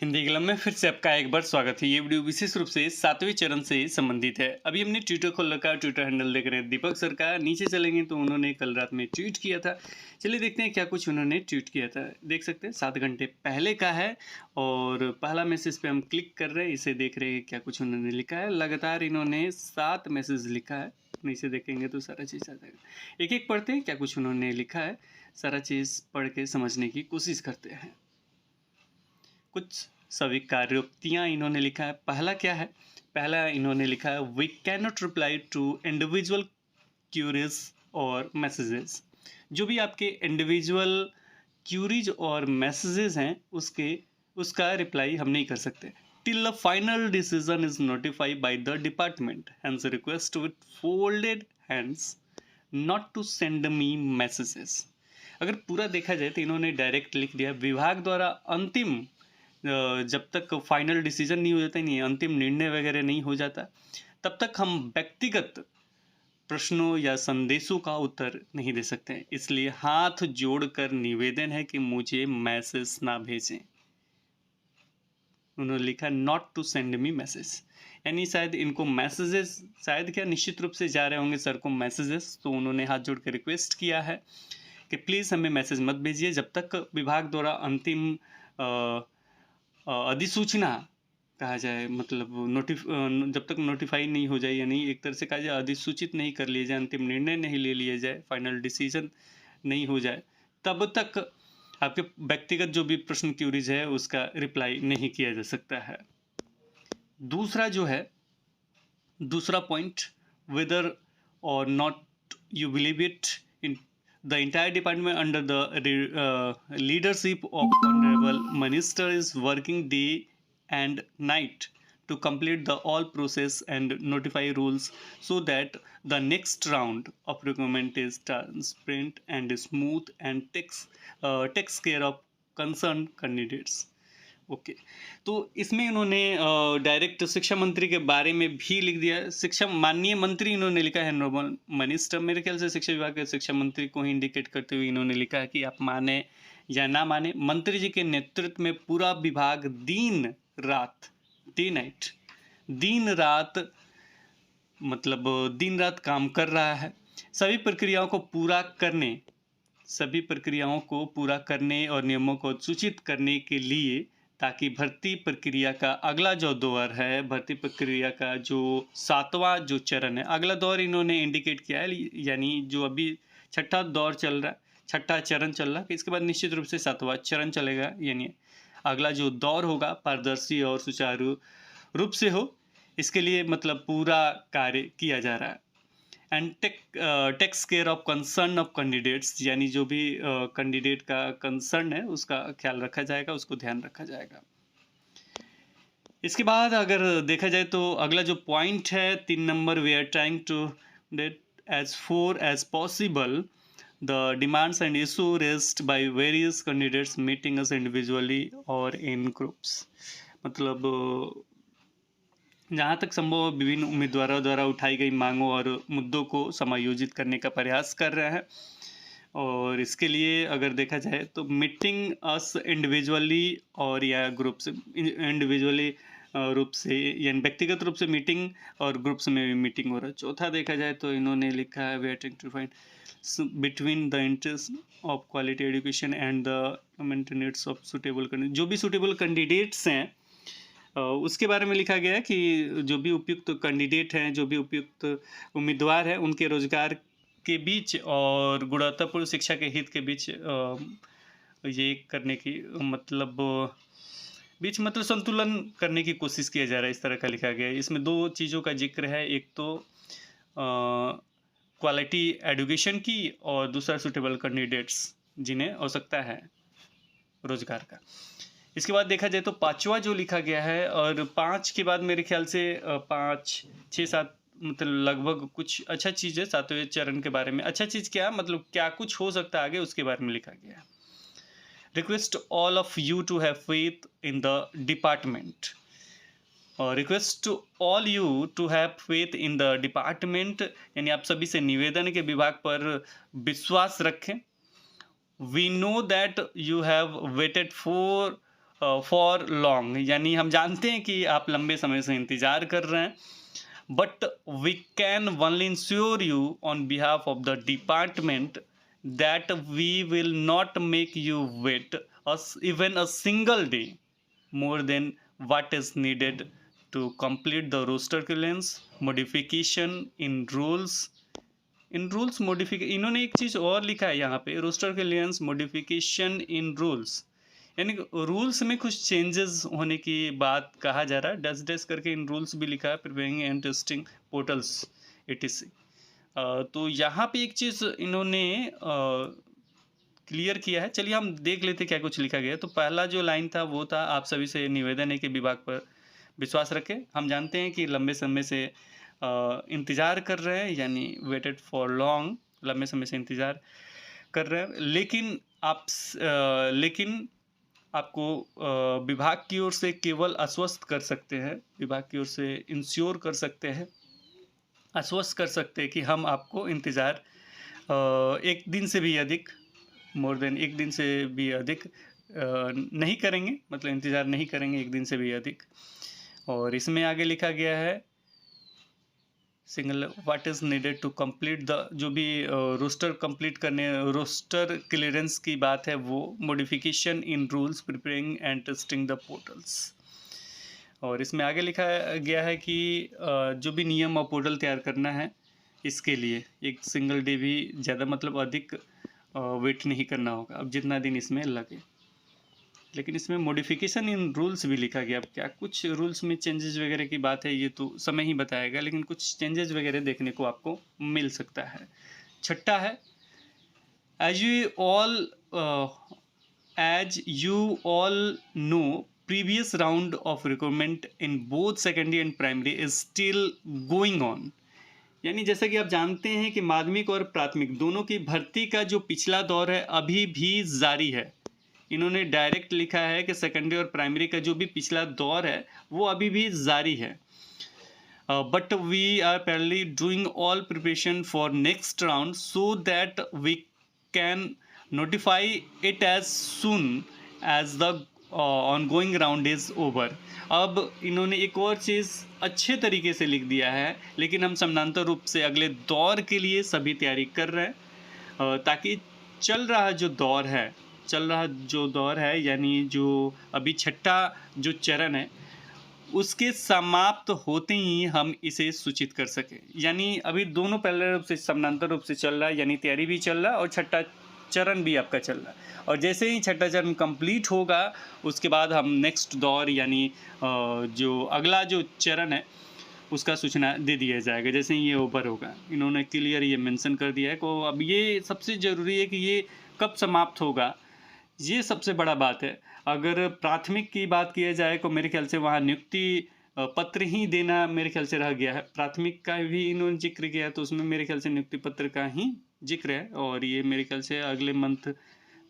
Hindi club में फिर से आपका एक बार स्वागत है। ये वीडियो विशेष रूप से 7वें चरण से संबंधित है। अभी हमने ट्विटर खोल रखा, ट्विटर हैंडल देख रहे हैं दीपक सर का। नीचे चलेंगे तो उन्होंने कल रात में ट्वीट किया था। चलिए देखते हैं क्या कुछ उन्होंने ट्वीट किया था। देख सकते हैं 7 घंटे पहले का है और पहला मैसेज पे हम क्लिक कर रहे हैं, इसे देख रहे हैं क्या कुछ उन्होंने लिखा है। लगातार इन्होंने 7 मैसेज लिखा है। नीचे देखेंगे तो सारा चीज़ आ जाएगा। एक एक पढ़ते हैं क्या कुछ उन्होंने लिखा है, सारा चीज़ पढ़ के समझने की कोशिश करते हैं। कुछ स्वीकारोक्तियाँ इन्होंने लिखा है। पहला क्या है? पहला इन्होंने लिखा है we can not reply to individual queries और मैसेजेस। जो भी आपके इंडिविजुअल क्यूरीज और मैसेजेस हैं उसका रिप्लाई हम नहीं कर सकते till the final decision is notified by the department, hence request with folded hands not to send me messages. अगर पूरा देखा जाए तो इन्होंने डायरेक्ट लिख दिया विभाग द्वारा अंतिम जब तक फाइनल डिसीजन नहीं हो जाता, नहीं अंतिम निर्णय वगैरह नहीं हो जाता, तब तक हम व्यक्तिगत प्रश्नों या संदेशों का उत्तर नहीं दे सकते हैं। इसलिए हाथ जोड़कर निवेदन है कि मुझे मैसेज ना भेजें। उन्होंने लिखा not to send me message, यानी शायद इनको मैसेजेस, शायद क्या निश्चित रूप से जा रहे होंगे सर को मैसेजेस, तो उन्होंने हाथ जोड़ कर रिक्वेस्ट किया है कि प्लीज़ हमें मैसेज मत भेजिए जब तक विभाग द्वारा अंतिम अधिसूचना कहा जाए, मतलब जब तक नोटिफाई नहीं हो जाए, यानी एक तरह से कहा जाए अधिसूचित नहीं कर लिया जाए, अंतिम निर्णय नहीं ले लिया जाए, फाइनल डिसीजन नहीं हो जाए, तब तक आपके व्यक्तिगत जो भी प्रश्न क्यूरीज है उसका रिप्लाई नहीं किया जा सकता है। दूसरा जो है, दूसरा पॉइंट, वेदर और not you believe it, in the entire department under the leadership of honorable minister is working day and night to complete the all process and notify rules so that the next round of recruitment is transparent and smooth and takes care of concerned candidates. Okay तो इसमें इन्होंने direct शिक्षा मंत्री के बारे में भी लिख दिया। शिक्षा माननीय मंत्री इन्होंने लिखा है नॉर्मल मिनिस्टर, मेरे ख्याल से शिक्षा विभाग के शिक्षा मंत्री को ही इंडिकेट करते हुए इन्होंने लिखा है कि आप माने या ना माने, मंत्री जी के नेतृत्व में पूरा विभाग दिन रात, डे नाइट, दिन रात, मतलब दिन रात काम कर रहा है सभी प्रक्रियाओं को पूरा करने और नियमों को सूचित करने के लिए, ताकि भर्ती प्रक्रिया का अगला जो दौर है, भर्ती प्रक्रिया का जो 7वां जो चरण है, अगला दौर इन्होंने इंडिकेट किया है, यानी जो अभी 6ठा दौर चल रहा है, 6ठा चरण चल रहा है, इसके बाद निश्चित रूप से 7वां चरण चलेगा, यानी अगला जो दौर होगा पारदर्शी और सुचारू रूप से हो, इसके लिए मतलब पूरा कार्य किया जा रहा है। And takes care of concern of candidates, यानी जो भी कैंडिडेट का कंसर्न है उसका ख्याल रखा जाएगा, उसको ध्यान रखा जाएगा। इसके बाद अगर देखा जाए तो अगला जो पॉइंट है 3 नंबर, we are trying to date as far as possible the demands and issue raised by various candidates meeting us individually और इन ग्रुप्स। मतलब जहाँ तक संभव विभिन्न उम्मीदवारों द्वारा उठाई गई मांगों और मुद्दों को समायोजित करने का प्रयास कर रहे हैं। और इसके लिए अगर देखा जाए तो मीटिंग अस इंडिविजुअली और या ग्रुप से, इंडिविजुअली रूप से यानी व्यक्तिगत रूप से मीटिंग और ग्रुप्स में भी मीटिंग हो रहा है। चौथा देखा जाए तो इन्होंने लिखा है we are trying to find between the interest of quality education and the maintenance of suitable, जो भी सुटेबल कैंडिडेट्स हैं उसके बारे में लिखा गया है कि जो भी उपयुक्त कैंडिडेट हैं, जो भी उपयुक्त उम्मीदवार हैं, उनके रोजगार के बीच और गुणवत्तापूर्ण शिक्षा के हित के बीच ये करने की मतलब संतुलन करने की कोशिश किया जा रहा है, इस तरह का लिखा गया है। इसमें 2 चीज़ों का जिक्र है, एक तो क्वालिटी एजुकेशन की और दूसरा सुटेबल कैंडिडेट्स जिन्हें आवश्यकता है रोजगार का। इसके बाद देखा जाए तो 5वां जो लिखा गया है, और 5 के बाद मेरे ख्याल से 5, 6, 7 मतलब लगभग कुछ अच्छा चीज़ है 7वें चरण के बारे में। अच्छा चीज़ क्या, मतलब क्या कुछ हो सकता है आगे, उसके बारे में लिखा गया है। Request all of you to have faith in the department, और request to all you to have faith in the department, यानी आप सभी से निवेदन के विभाग पर विश्वास रखें। We know that you have waited for for long, यानी हम जानते हैं कि आप लंबे समय से इंतज़ार कर रहे हैं, but we can only ensure you on behalf of the department that we will not make you wait even a single day more than what is needed to complete the roster clearance modification in rules इन्होंने एक चीज़ और लिखा है यहाँ पे, roster clearance modification in rules, यानी rules में कुछ चेंजेस होने की बात कहा जा रहा है। डैश डैश करके इन रूल्स भी लिखा है, preparing and testing portals etc। तो यहाँ पे एक चीज़ इन्होंने क्लियर किया है। चलिए हम देख लेते क्या कुछ लिखा गया है। तो पहला जो लाइन था वो था, आप सभी से निवेदन है कि विभाग पर विश्वास रखें। हम जानते हैं कि लंबे समय से इंतज़ार कर रहे हैं, यानी वेटेड फॉर लॉन्ग, लंबे समय से इंतज़ार कर रहे हैं, लेकिन आपको विभाग की ओर से केवल आश्वस्त कर सकते हैं, विभाग की ओर से इंश्योर कर सकते हैं, आश्वस्त कर सकते हैं कि हम आपको इंतज़ार एक दिन से भी अधिक, मोर देन एक दिन से भी अधिक नहीं करेंगे, मतलब इंतज़ार नहीं करेंगे एक दिन से भी अधिक। और इसमें आगे लिखा गया है single what is needed to complete the, जो भी रोस्टर कंप्लीट करने, रोस्टर क्लियरेंस की बात है, वो modification in rules preparing and testing the portals. और इसमें आगे लिखा गया है कि जो भी नियम और पोर्टल तैयार करना है, इसके लिए एक सिंगल डे भी ज़्यादा, मतलब अधिक वेट नहीं करना होगा, अब जितना दिन इसमें लगे। लेकिन इसमें मॉडिफिकेशन इन रूल्स भी लिखा गया। अब क्या कुछ रूल्स में चेंजेस वगैरह की बात है, ये तो समय ही बताएगा, लेकिन कुछ चेंजेस वगैरह देखने को आपको मिल सकता है। छठा है, as you all know previous round of recruitment in both secondary and primary is still going on, यानी जैसा कि आप जानते हैं कि माध्यमिक और प्राथमिक दोनों की भर्ती का जो पिछला दौर है अभी भी जारी है। इन्होंने डायरेक्ट लिखा है कि सेकेंडरी और प्राइमरी का जो भी पिछला दौर है वो अभी भी जारी है, but we are parallelly doing all preparation for next round so that we can notify it as soon as the ongoing round is over. अब इन्होंने एक और चीज़ अच्छे तरीके से लिख दिया है, लेकिन हम समानांतर रूप से अगले दौर के लिए सभी तैयारी कर रहे हैं, ताकि चल रहा जो दौर है, यानी जो अभी छठा जो चरण है, उसके समाप्त होते ही हम इसे सूचित कर सकें। यानी अभी दोनों पैरेलल रूप से, समानांतर रूप से चल रहा है, यानी तैयारी भी चल रहा है और छठा चरण भी आपका चल रहा है। और जैसे ही छठा चरण कंप्लीट होगा, उसके बाद हम नेक्स्ट दौर, यानी जो अगला जो चरण है उसका सूचना दे दिया जाएगा जैसे ही ये ओवर होगा। इन्होंने क्लियर ये मेंशन कर दिया है को। अब ये सबसे ज़रूरी है कि ये कब समाप्त होगा, ये सबसे बड़ा बात है। अगर प्राथमिक की बात किया जाए तो मेरे ख्याल से वहाँ नियुक्ति पत्र ही देना मेरे ख्याल से रह गया है। प्राथमिक का भी इन्होंने जिक्र किया, तो उसमें मेरे ख्याल से नियुक्ति पत्र का ही जिक्र है, और ये मेरे ख्याल से अगले मंथ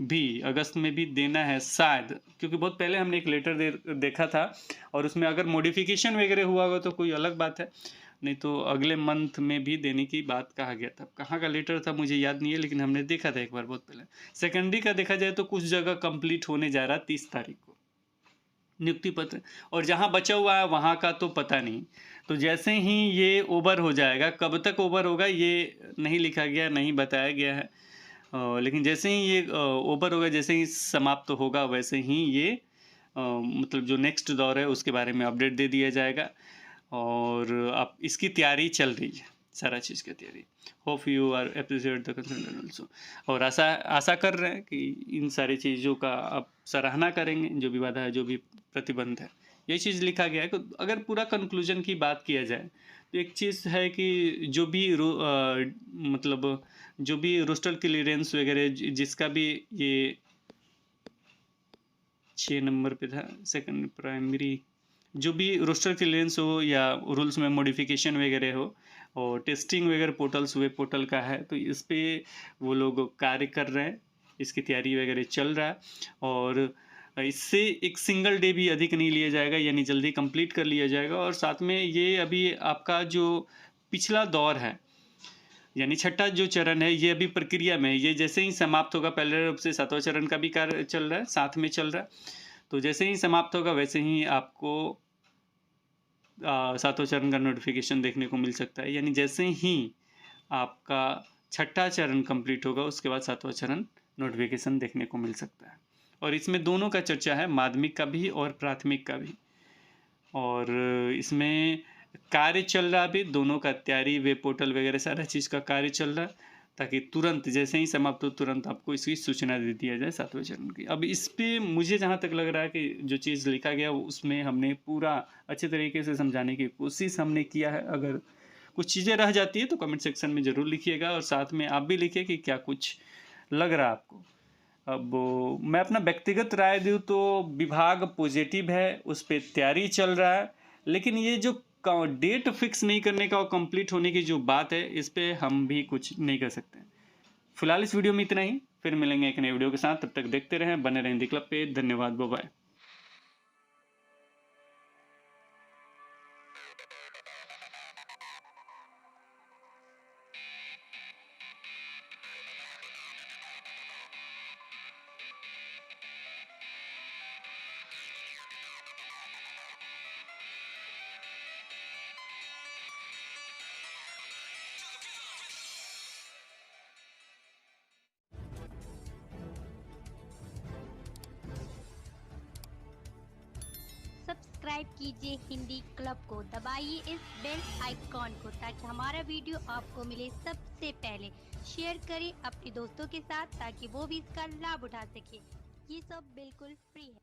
भी, अगस्त में भी देना है शायद, क्योंकि बहुत पहले हमने एक लेटर देखा था, और उसमें अगर मॉडिफिकेशन वगैरह हुआ होगा तो कोई अलग बात है, नहीं तो अगले मंथ में भी देने की बात कहा गया था। कहाँ का लेटर था मुझे याद नहीं है, लेकिन हमने देखा था एक बार बहुत पहले। सेकेंडरी का देखा जाए तो कुछ जगह कंप्लीट होने जा रहा 30 तारीख को नियुक्ति पत्र, और जहाँ बचा हुआ है वहाँ का तो पता नहीं। तो जैसे ही ये ओवर हो जाएगा, कब तक ओवर होगा ये नहीं लिखा गया, नहीं बताया गया है, लेकिन जैसे ही ये ओवर होगा, जैसे ही समाप्त होगा, वैसे ही ये मतलब जो नेक्स्ट दौर है उसके बारे में अपडेट दे दिया जाएगा। और अब इसकी तैयारी चल रही है, सारा चीज़ की तैयारी। Hope you are appreciate the concern also, और आशा कर रहे हैं कि इन सारी चीज़ों का आप सराहना करेंगे, जो भी बाधा है, जो भी प्रतिबंध है। यही चीज़ लिखा गया है कि अगर पूरा कंक्लूजन की बात किया जाए तो एक चीज़ है कि जो भी मतलब जो भी रोस्टर क्लियरेंस वगैरह, जिसका भी ये 6 नंबर पे था, सेकंड प्राइमरी, जो भी रोस्टर क्लियरेंस हो या रूल्स में मॉडिफिकेशन वगैरह हो, और टेस्टिंग वगैरह पोर्टल्स, वेब पोर्टल का है, तो इस पे वो लोग कार्य कर रहे हैं, इसकी तैयारी वगैरह चल रहा है। और इससे एक सिंगल डे भी अधिक नहीं लिया जाएगा, यानी जल्दी कंप्लीट कर लिया जाएगा। और साथ में ये अभी आपका जो पिछला दौर है, यानी छठा जो चरण है, ये अभी प्रक्रिया में है। ये जैसे ही समाप्त होगा, पहले रूप से 7वां चरण का भी कार्य चल रहा है, साथ में चल रहा है, तो जैसे ही समाप्त होगा वैसे ही आपको 7वां चरण का नोटिफिकेशन देखने को मिल सकता है। यानी जैसे ही आपका 6ठा चरण कंप्लीट होगा उसके बाद 7वां चरण नोटिफिकेशन देखने को मिल सकता है। और इसमें दोनों का चर्चा है, माध्यमिक का भी और प्राथमिक का भी। और इसमें कार्य चल रहा है, अभी दोनों का तैयारी, वेब पोर्टल वगैरह सारा चीज़ का कार्य चल रहा है, ताकि तुरंत जैसे ही समाप्त हो तुरंत आपको इसकी सूचना दे दिया जाए 7वें चरण की। अब इस पे मुझे जहाँ तक लग रहा है कि जो चीज़ लिखा गया उसमें हमने पूरा अच्छे तरीके से समझाने की कोशिश हमने किया है। अगर कुछ चीज़ें रह जाती है तो कमेंट सेक्शन में ज़रूर लिखिएगा, और साथ में आप भी लिखिए कि क्या कुछ लग रहा है आपको। अब मैं अपना व्यक्तिगत राय दूँ तो विभाग पॉजिटिव है, उस पे तैयारी चल रहा है, लेकिन ये जो डेट फिक्स नहीं करने का और कंप्लीट होने की जो बात है, इस पे हम भी कुछ नहीं कर सकते। फिलहाल इस वीडियो में इतना ही, फिर मिलेंगे एक नए वीडियो के साथ। तब तक देखते रहें, बने रहें हिंदी क्लब पे। धन्यवाद, बाय बाय। सब्सक्राइब कीजिए हिंदी क्लब को, दबाइए इस बेल आइकॉन को ताकि हमारा वीडियो आपको मिले सबसे पहले। शेयर करें अपने दोस्तों के साथ ताकि वो भी इसका लाभ उठा सके। ये सब बिल्कुल फ्री है।